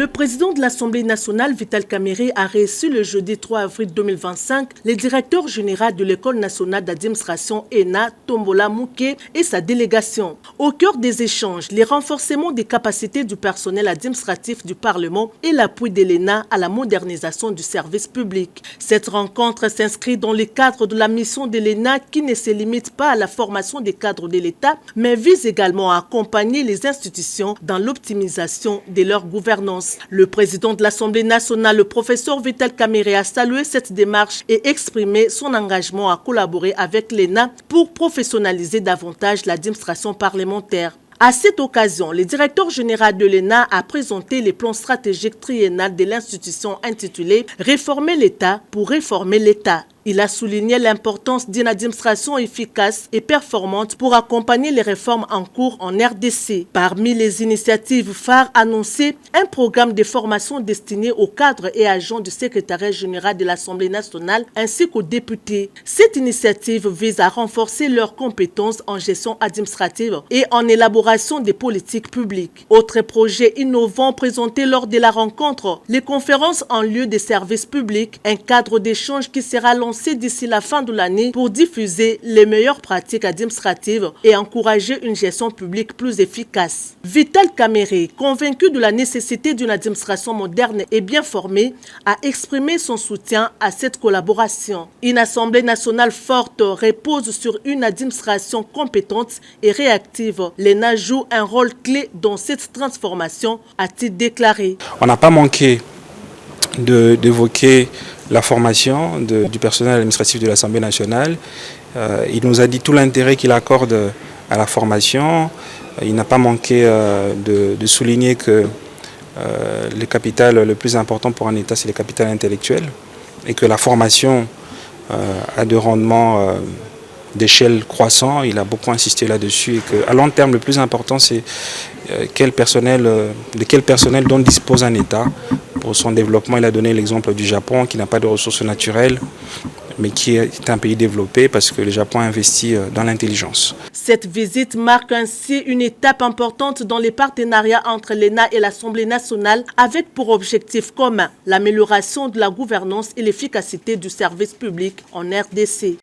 Le président de l'Assemblée nationale, Vital Kamerhe, a reçu le jeudi 3 avril 2025 le directeur général de l'École nationale d'administration ENA, Tombola Mouké, et sa délégation. Au cœur des échanges, les renforcements des capacités du personnel administratif du Parlement et l'appui de l'ENA à la modernisation du service public. Cette rencontre s'inscrit dans le cadre de la mission de l'ENA qui ne se limite pas à la formation des cadres de l'État, mais vise également à accompagner les institutions dans l'optimisation de leur gouvernance. Le président de l'Assemblée nationale, le professeur Vital Kamerhe, a salué cette démarche et exprimé son engagement à collaborer avec l'ENA pour professionnaliser davantage l'administration parlementaire. À cette occasion, le directeur général de l'ENA a présenté les plans stratégiques triennal de l'institution intitulé « Réformer l'État pour réformer l'État ». Il a souligné l'importance d'une administration efficace et performante pour accompagner les réformes en cours en RDC. Parmi les initiatives phares annoncées, un programme de formation destiné aux cadres et agents du secrétariat général de l'Assemblée nationale ainsi qu'aux députés. Cette initiative vise à renforcer leurs compétences en gestion administrative et en élaboration des politiques publiques. Autre projet innovant présenté lors de la rencontre, les conférences en lieu de services publics, un cadre d'échange qui sera lancé d'ici la fin de l'année pour diffuser les meilleures pratiques administratives et encourager une gestion publique plus efficace. Vital Kamerhe, convaincu de la nécessité d'une administration moderne et bien formée, a exprimé son soutien à cette collaboration. Une Assemblée nationale forte repose sur une administration compétente et réactive. L'ENA joue un rôle clé dans cette transformation, a-t-il déclaré. On n'a pas manqué d'évoquer la formation du personnel administratif de l'Assemblée nationale. Il nous a dit tout l'intérêt qu'il accorde à la formation. Il n'a pas manqué de souligner que le capital le plus important pour un État, c'est le capital intellectuel et que la formation a des rendements d'échelle croissant. Il a beaucoup insisté là-dessus et qu'à long terme, le plus important, c'est de quel personnel dont dispose un État pour son développement. Il a donné l'exemple du Japon qui n'a pas de ressources naturelles, mais qui est un pays développé parce que le Japon investit dans l'intelligence. Cette visite marque ainsi une étape importante dans les partenariats entre l'ENA et l'Assemblée nationale avec pour objectif commun l'amélioration de la gouvernance et l'efficacité du service public en RDC.